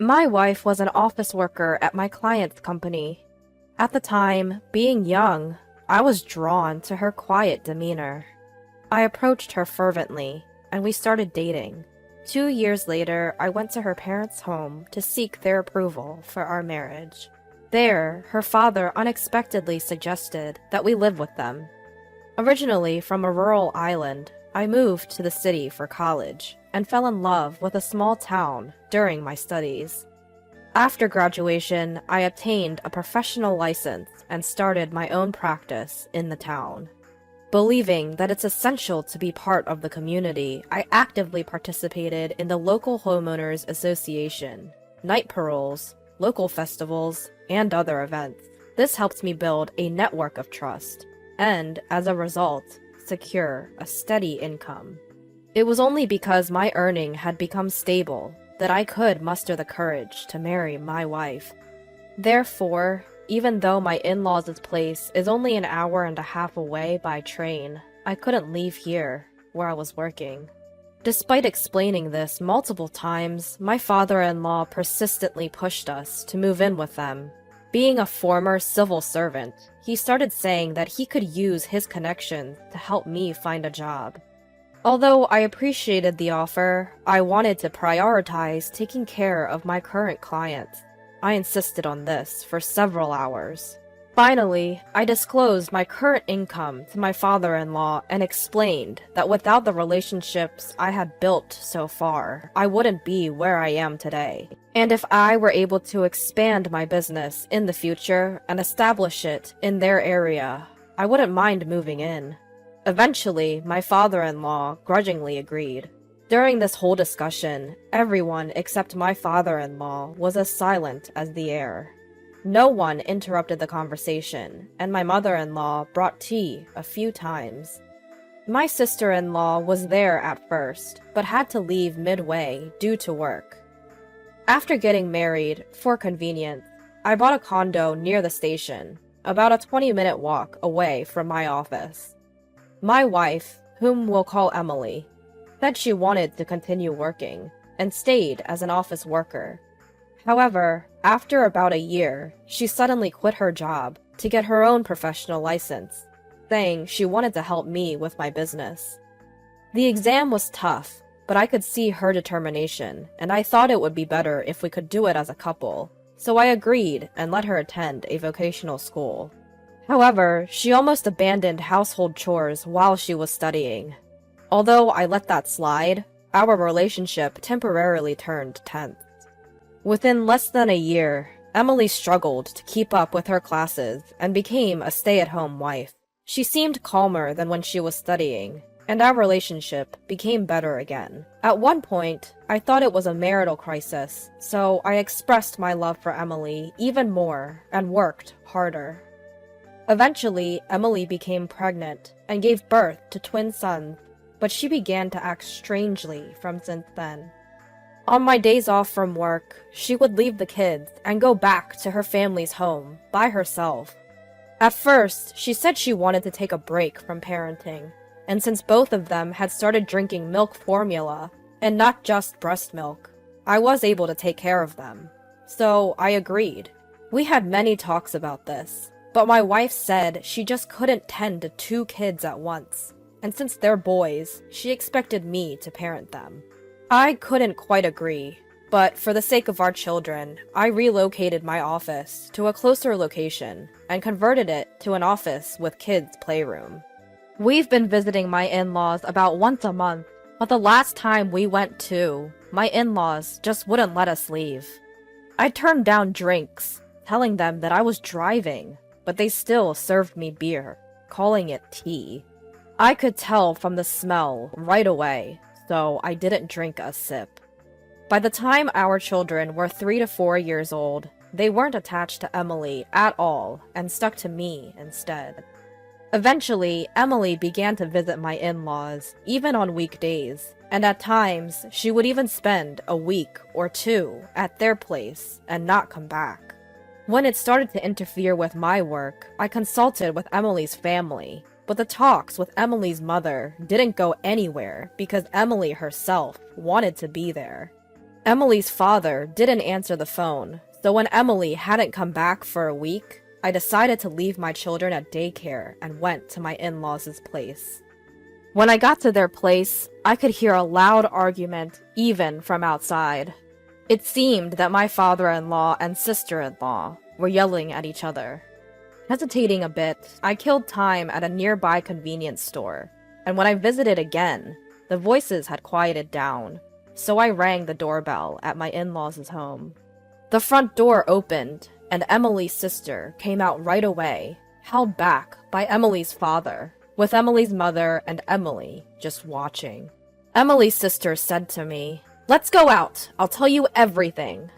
My wife was an office worker at my client's company. At the time, being young, I was drawn to her quiet demeanor. I approached her fervently, and we started dating. 2 years later, I went to her parents' home to seek their approval for our marriage. There, her father unexpectedly suggested that we live with them. Originally from a rural island, I moved to the city for college and fell in love with a small town during my studies. After graduation, I obtained a professional license and started my own practice in the town. Believing that it's essential to be part of the community, I actively participated in the local homeowners association, night paroles, local festivals, and other events. This helped me build a network of trust and, as a result, secure a steady income. It was only because my earning had become stable that I could muster the courage to marry my wife. Therefore, even though my in-laws' place is only an hour and a half away by train, I couldn't leave here, where I was working. Despite explaining this multiple times, my father-in-law persistently pushed us to move in with them. Being a former civil servant, he started saying that he could use his connections to help me find a job. Although I appreciated the offer, I wanted to prioritize taking care of my current clients. I insisted on this for several hours. Finally, I disclosed my current income to my father-in-law and explained that without the relationships I had built so far, I wouldn't be where I am today. And if I were able to expand my business in the future and establish it in their area, I wouldn't mind moving in. Eventually, my father-in-law grudgingly agreed. During this whole discussion, everyone except my father-in-law was as silent as the air. No one interrupted the conversation, and my mother-in-law brought tea a few times. My sister-in-law was there at first, but had to leave midway due to work. After getting married, for convenience, I bought a condo near the station, about a 20-minute walk away from my office. My wife, whom we'll call Emily, said she wanted to continue working, and stayed as an office worker. However, after about a year, she suddenly quit her job to get her own professional license, saying she wanted to help me with my business. The exam was tough, but I could see her determination, and I thought it would be better if we could do it as a couple, so I agreed and let her attend a vocational school. However, she almost abandoned household chores while she was studying. Although I let that slide, our relationship temporarily turned tense. Within less than a year, Emily struggled to keep up with her classes and became a stay-at-home wife. She seemed calmer than when she was studying, and our relationship became better again. At one point, I thought it was a marital crisis, so I expressed my love for Emily even more and worked harder. Eventually, Emily became pregnant and gave birth to twin sons, but she began to act strangely from since then. On my days off from work, she would leave the kids and go back to her family's home by herself. At first, she said she wanted to take a break from parenting, and since both of them had started drinking milk formula, and not just breast milk, I was able to take care of them. So I agreed. We had many talks about this, but my wife said she just couldn't tend to 2 kids at once, and since they're boys, she expected me to parent them. I couldn't quite agree, but for the sake of our children, I relocated my office to a closer location and converted it to an office with kids' playroom. We've been visiting my in-laws about once a month, but the last time we went to, my in-laws just wouldn't let us leave. I turned down drinks, telling them that I was driving, but they still served me beer, calling it tea. I could tell from the smell right away, so I didn't drink a sip. By the time our children were 3 to 4 years old, they weren't attached to Emily at all and stuck to me instead. Eventually, Emily began to visit my in-laws, even on weekdays, and at times, she would even spend a week or 2 at their place and not come back. When it started to interfere with my work, I consulted with Emily's family, but the talks with Emily's mother didn't go anywhere because Emily herself wanted to be there. Emily's father didn't answer the phone, so when Emily hadn't come back for a week, I decided to leave my children at daycare and went to my in-laws' place. When I got to their place, I could hear a loud argument even from outside. It seemed that my father-in-law and sister-in-law were yelling at each other. Hesitating a bit, I killed time at a nearby convenience store, and when I visited again, the voices had quieted down, so I rang the doorbell at my in-laws' home. The front door opened, and Emily's sister came out right away, held back by Emily's father, with Emily's mother and Emily just watching. Emily's sister said to me, "Let's go out, I'll tell you everything."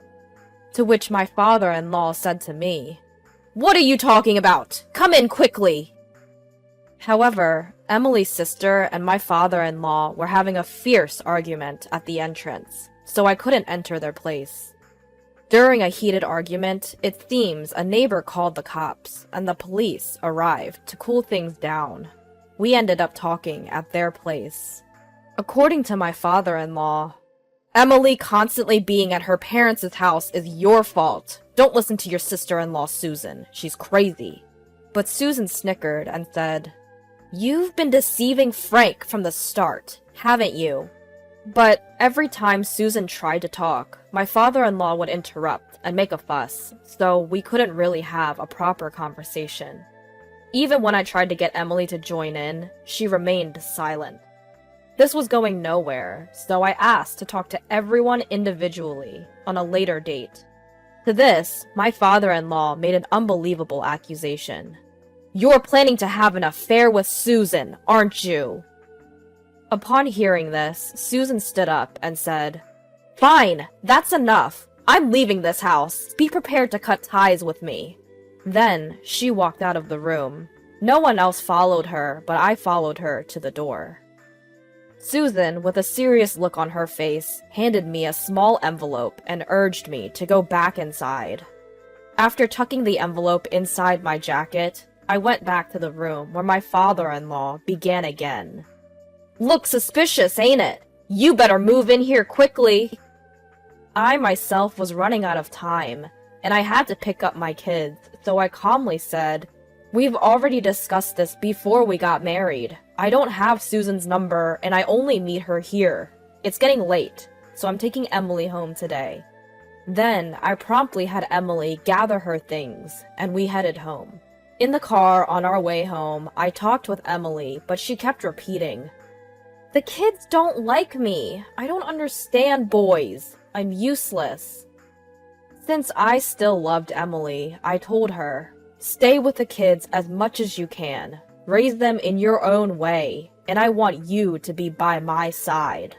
To which my father-in-law said to me, "What are you talking about? Come in quickly!" However, Emily's sister and my father-in-law were having a fierce argument at the entrance, so I couldn't enter their place. During a heated argument, it seems a neighbor called the cops, and the police arrived to cool things down. We ended up talking at their place. According to my father-in-law, "Emily constantly being at her parents' house is your fault. Don't listen to your sister-in-law, Susan. She's crazy." But Susan snickered and said, "You've been deceiving Frank from the start, haven't you?" But every time Susan tried to talk, my father-in-law would interrupt and make a fuss, so we couldn't really have a proper conversation. Even when I tried to get Emily to join in, she remained silent. This was going nowhere, so I asked to talk to everyone individually on a later date. To this, my father-in-law made an unbelievable accusation. "You're planning to have an affair with Susan, aren't you?" Upon hearing this, Susan stood up and said, "Fine, that's enough. I'm leaving this house. Be prepared to cut ties with me." Then, she walked out of the room. No one else followed her, but I followed her to the door. Susan, with a serious look on her face, handed me a small envelope and urged me to go back inside. After tucking the envelope inside my jacket, I went back to the room where my father-in-law began again. "Looks suspicious, ain't it? You better move in here quickly." I myself was running out of time, and I had to pick up my kids, so I calmly said, "We've already discussed this before we got married. I don't have Susan's number, and I only meet her here. It's getting late, so I'm taking Emily home today." Then I promptly had Emily gather her things, and we headed home. In the car on our way home, I talked with Emily, but she kept repeating, "The kids don't like me. I don't understand boys. I'm useless." Since I still loved Emily, I told her, "Stay with the kids as much as you can. Raise them in your own way, and I want you to be by my side."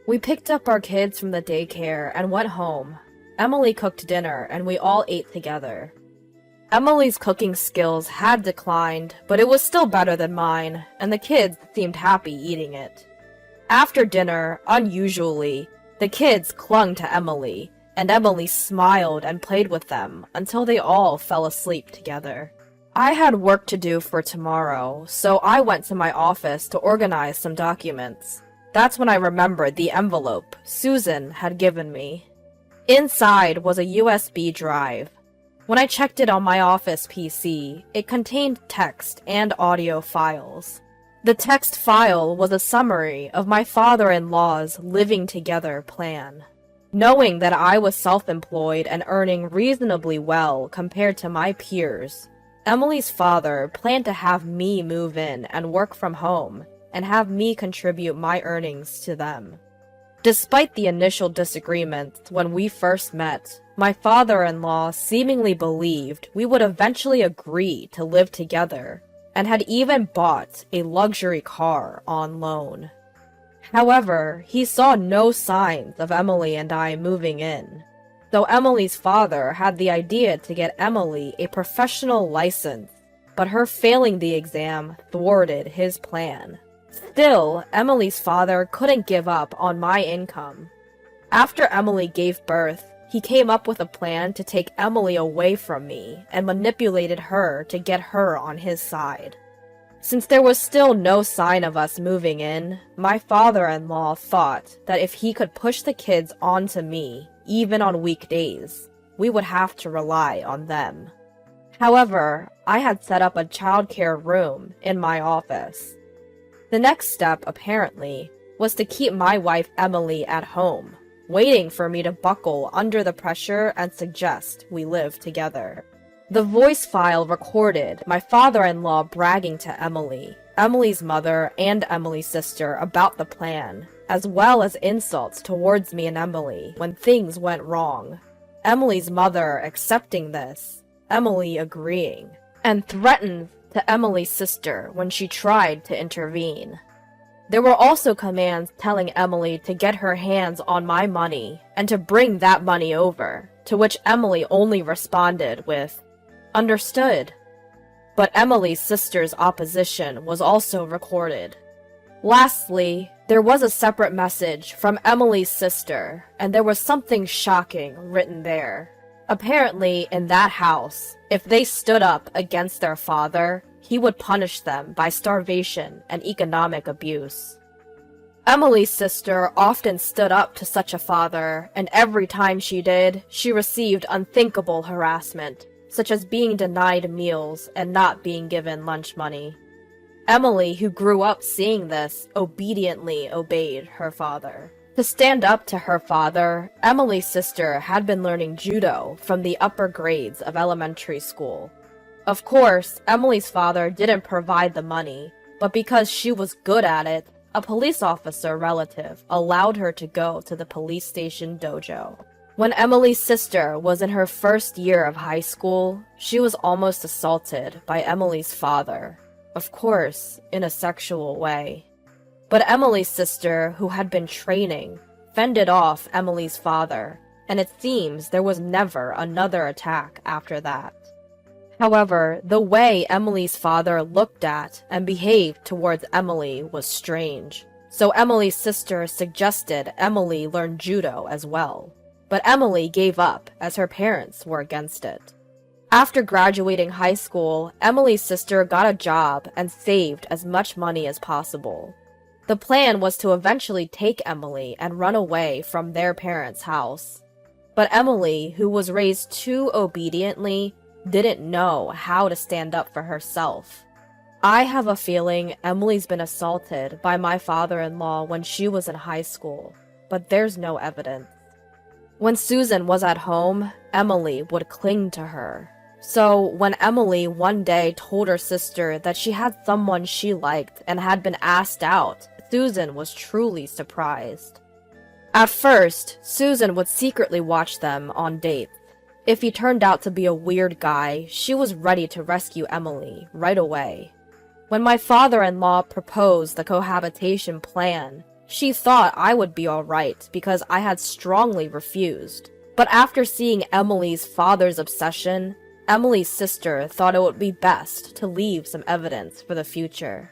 We picked up our kids from the daycare and went home. Emily cooked dinner, and we all ate together. Emily's cooking skills had declined, but it was still better than mine, and the kids seemed happy eating it. After dinner, unusually, the kids clung to Emily, and Emily smiled and played with them until they all fell asleep together. I had work to do for tomorrow, so I went to my office to organize some documents. That's when I remembered the envelope Susan had given me. Inside was a USB drive. When I checked it on my office PC, it contained text and audio files. The text file was a summary of my father-in-law's living together plan. Knowing that I was self-employed and earning reasonably well compared to my peers, Emily's father planned to have me move in and work from home, and have me contribute my earnings to them. Despite the initial disagreements when we first met, my father-in-law seemingly believed we would eventually agree to live together, and had even bought a luxury car on loan. However, he saw no signs of Emily and I moving in, so Emily's father had the idea to get Emily a professional license, but her failing the exam thwarted his plan. Still, Emily's father couldn't give up on my income. After Emily gave birth, he came up with a plan to take Emily away from me and manipulated her to get her on his side. Since there was still no sign of us moving in, my father-in-law thought that if he could push the kids onto me, even on weekdays, we would have to rely on them. However, I had set up a childcare room in my office. The next step, apparently, was to keep my wife Emily at home, waiting for me to buckle under the pressure and suggest we live together. The voice file recorded my father-in-law bragging to Emily, Emily's mother, and Emily's sister about the plan, as well as insults towards me and Emily when things went wrong. Emily's mother accepting this, Emily agreeing, and threatened to Emily's sister when she tried to intervene. There were also commands telling Emily to get her hands on my money and to bring that money over, to which Emily only responded with, "Understood." But Emily's sister's opposition was also recorded. Lastly, there was a separate message from Emily's sister, and there was something shocking written there. Apparently, in that house, if they stood up against their father, he would punish them by starvation and economic abuse. Emily's sister often stood up to such a father, and every time she did, she received unthinkable harassment, such as being denied meals and not being given lunch money. Emily, who grew up seeing this, obediently obeyed her father. To stand up to her father, Emily's sister had been learning judo from the upper grades of elementary school. Of course, Emily's father didn't provide the money, but because she was good at it, a police officer relative allowed her to go to the police station dojo. When Emily's sister was in her first year of high school, she was almost assaulted by Emily's father, of course, in a sexual way. But Emily's sister, who had been training, fended off Emily's father, and it seems there was never another attack after that. However, the way Emily's father looked at and behaved towards Emily was strange, so Emily's sister suggested Emily learn judo as well. But Emily gave up as her parents were against it. After graduating high school, Emily's sister got a job and saved as much money as possible. The plan was to eventually take Emily and run away from their parents' house. But Emily, who was raised too obediently, didn't know how to stand up for herself. I have a feeling Emily's been assaulted by my father-in-law when she was in high school, but there's no evidence. When Susan was at home, Emily would cling to her. So when Emily one day told her sister that she had someone she liked and had been asked out, Susan was truly surprised. At first, Susan would secretly watch them on dates. If he turned out to be a weird guy, she was ready to rescue Emily right away. When my father-in-law proposed the cohabitation plan, she thought I would be alright because I had strongly refused. But after seeing Emily's father's obsession, Emily's sister thought it would be best to leave some evidence for the future.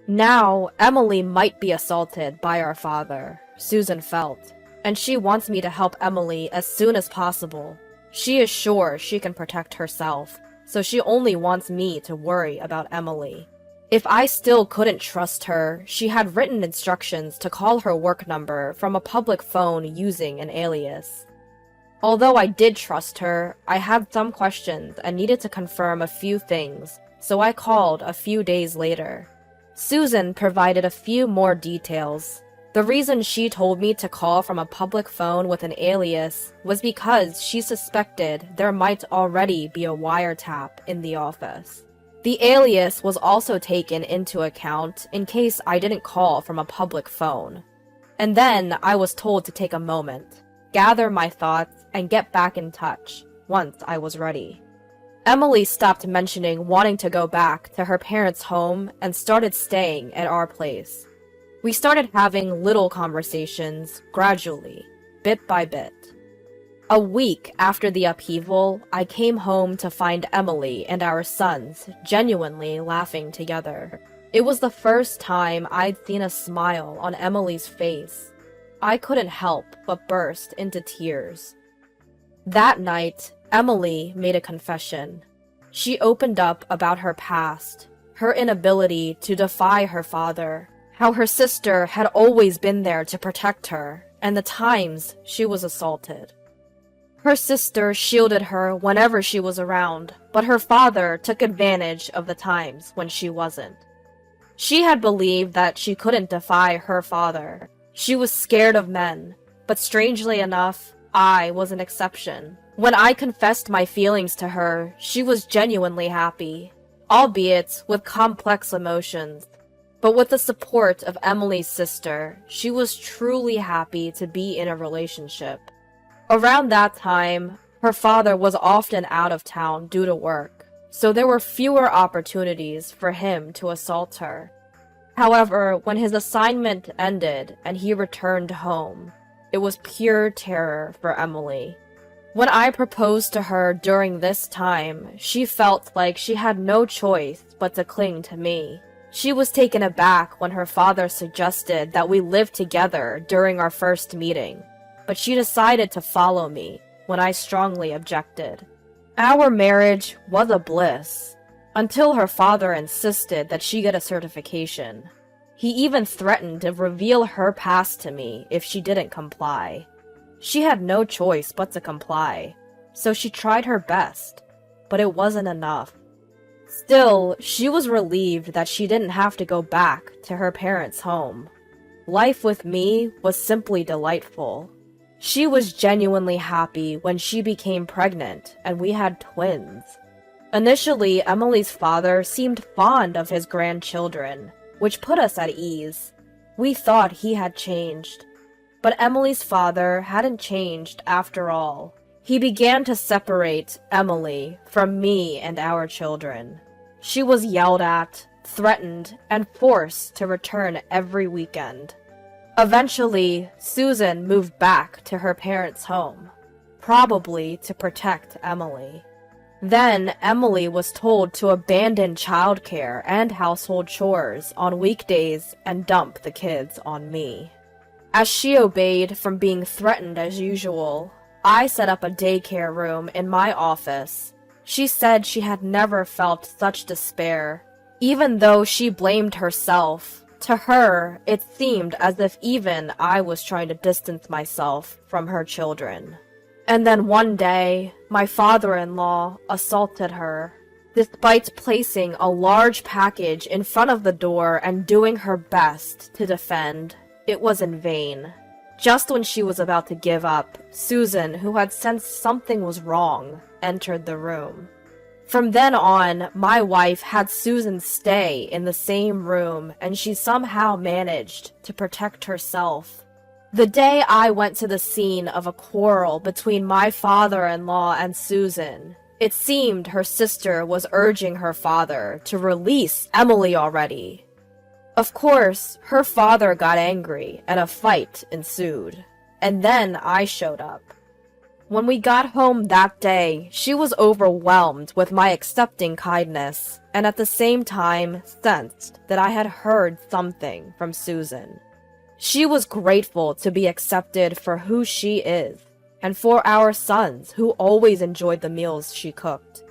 Now, Emily might be assaulted by our father, Susan felt, and she wants me to help Emily as soon as possible. She is sure she can protect herself, so she only wants me to worry about Emily. If I still couldn't trust her, she had written instructions to call her work number from a public phone using an alias. Although I did trust her, I had some questions and needed to confirm a few things, so I called a few days later. Susan provided a few more details. The reason she told me to call from a public phone with an alias was because she suspected there might already be a wiretap in the office. The alias was also taken into account in case I didn't call from a public phone. And then I was told to take a moment, gather my thoughts, and get back in touch once I was ready. Emily stopped mentioning wanting to go back to her parents' home and started staying at our place. We started having little conversations, gradually, bit by bit. A week after the upheaval, I came home to find Emily and our sons genuinely laughing together. It was the first time I'd seen a smile on Emily's face. I couldn't help but burst into tears. That night, Emily made a confession. She opened up about her past, her inability to defy her father, how her sister had always been there to protect her, and the times she was assaulted. Her sister shielded her whenever she was around, but her father took advantage of the times when she wasn't. She had believed that she couldn't defy her father. She was scared of men, but strangely enough, I was an exception. When I confessed my feelings to her, she was genuinely happy, albeit with complex emotions. But with the support of Emily's sister, she was truly happy to be in a relationship. Around that time, her father was often out of town due to work, so there were fewer opportunities for him to assault her. However, when his assignment ended and he returned home, it was pure terror for Emily. When I proposed to her during this time, she felt like she had no choice but to cling to me. She was taken aback when her father suggested that we live together during our first meeting, but she decided to follow me when I strongly objected. Our marriage was a bliss, until her father insisted that she get a certification. He even threatened to reveal her past to me if she didn't comply. She had no choice but to comply, so she tried her best, but it wasn't enough. Still, she was relieved that she didn't have to go back to her parents' home. Life with me was simply delightful. She was genuinely happy when she became pregnant and we had twins. Initially, Emily's father seemed fond of his grandchildren, which put us at ease. We thought he had changed. But Emily's father hadn't changed after all. He began to separate Emily from me and our children. She was yelled at, threatened, and forced to return every weekend. Eventually, Susan moved back to her parents' home, probably to protect Emily. Then, Emily was told to abandon childcare and household chores on weekdays and dump the kids on me. As she obeyed from being threatened as usual, I set up a daycare room in my office. She said she had never felt such despair. Even though she blamed herself, to her, it seemed as if even I was trying to distance myself from her children. And then one day, my father-in-law assaulted her. Despite placing a large package in front of the door and doing her best to defend, it was in vain. Just when she was about to give up, Susan, who had sensed something was wrong, entered the room. From then on, my wife had Susan stay in the same room, and she somehow managed to protect herself. The day I went to the scene of a quarrel between my father-in-law and Susan, it seemed her sister was urging her father to release Emily already. Of course, her father got angry and a fight ensued, and then I showed up. When we got home that day, she was overwhelmed with my accepting kindness, and at the same time sensed that I had heard something from Susan. She was grateful to be accepted for who she is, and for our sons who always enjoyed the meals she cooked.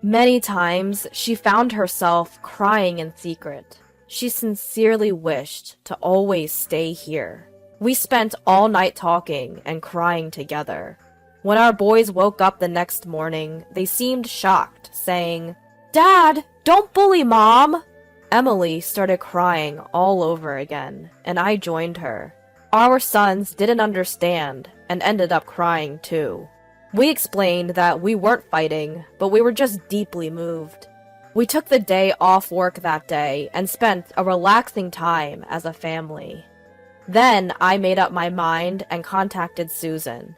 Many times, she found herself crying in secret. She sincerely wished to always stay here. We spent all night talking and crying together. When our boys woke up the next morning, they seemed shocked, saying, "Dad, don't bully Mom!" Emily started crying all over again, and I joined her. Our sons didn't understand and ended up crying too. We explained that we weren't fighting, but we were just deeply moved. We took the day off work that day and spent a relaxing time as a family. Then I made up my mind and contacted Susan.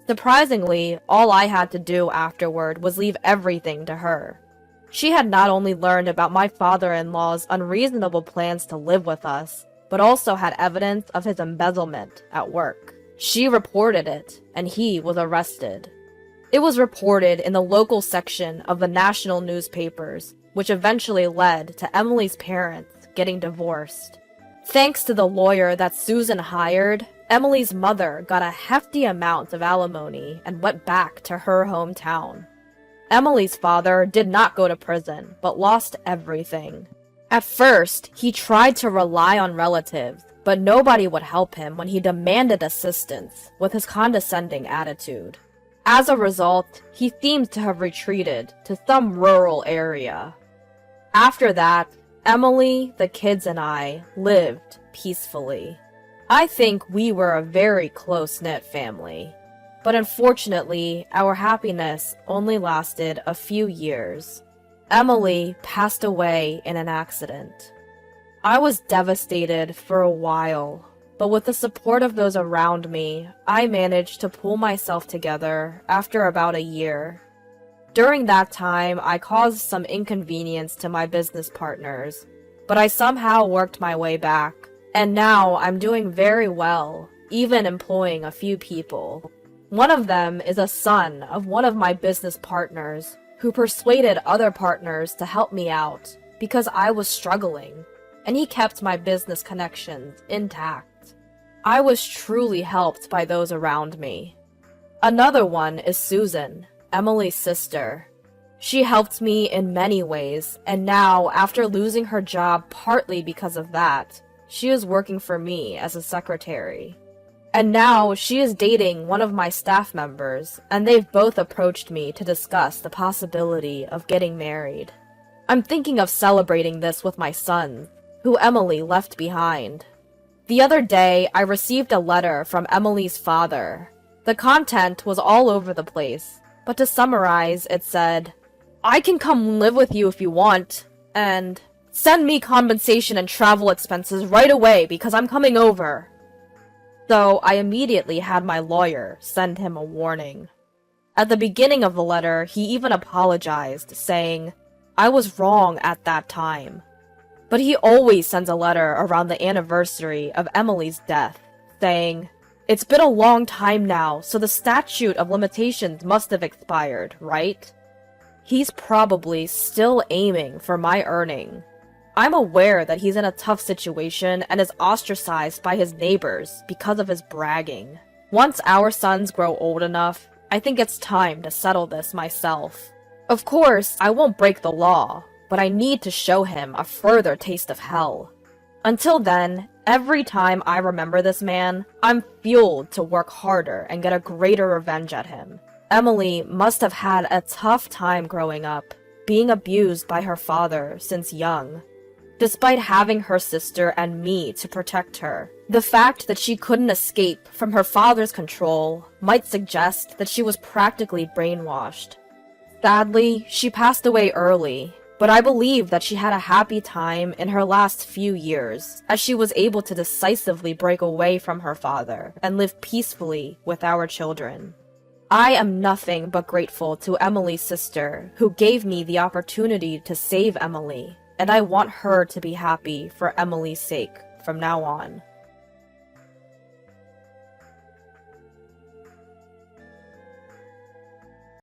Surprisingly, all I had to do afterward was leave everything to her. She had not only learned about my father-in-law's unreasonable plans to live with us, but also had evidence of his embezzlement at work. She reported it, and he was arrested. It was reported in the local section of the national newspapers, which eventually led to Emily's parents getting divorced. Thanks to the lawyer that Susan hired, Emily's mother got a hefty amount of alimony and went back to her hometown. Emily's father did not go to prison, but lost everything. At first, he tried to rely on relatives, but nobody would help him when he demanded assistance with his condescending attitude. As a result, he seems to have retreated to some rural area. After that, Emily, the kids, and I lived peacefully. I think we were a very close-knit family, but unfortunately, our happiness only lasted a few years. Emily passed away in an accident. I was devastated for a while, but with the support of those around me, I managed to pull myself together after about a year. During that time, I caused some inconvenience to my business partners, but I somehow worked my way back, and now I'm doing very well, even employing a few people. One of them is a son of one of my business partners, who persuaded other partners to help me out because I was struggling, and he kept my business connections intact. I was truly helped by those around me. Another one is Susan, Emily's sister. She helped me in many ways, and now, after losing her job partly because of that, she is working for me as a secretary. And now she is dating one of my staff members, and they've both approached me to discuss the possibility of getting married. I'm thinking of celebrating this with my son, who Emily left behind. The other day, I received a letter from Emily's father. The content was all over the place, but to summarize, it said, "I can come live with you if you want, and send me compensation and travel expenses right away because I'm coming over." So I immediately had my lawyer send him a warning. At the beginning of the letter, he even apologized, saying, "I was wrong at that time." But he always sends a letter around the anniversary of Emily's death, saying, "It's been a long time now, so the statute of limitations must have expired, right?" He's probably still aiming for my earning. I'm aware that he's in a tough situation and is ostracized by his neighbors because of his bragging. Once our sons grow old enough, I think it's time to settle this myself. Of course, I won't break the law, but I need to show him a further taste of hell. Until then, every time I remember this man, I'm fueled to work harder and get a greater revenge at him. Emily must have had a tough time growing up, being abused by her father since young. Despite having her sister and me to protect her, the fact that she couldn't escape from her father's control might suggest that she was practically brainwashed. Sadly, she passed away early, but I believe that she had a happy time in her last few years, as she was able to decisively break away from her father and live peacefully with our children. I am nothing but grateful to Emily's sister, who gave me the opportunity to save Emily, and I want her to be happy for Emily's sake from now on.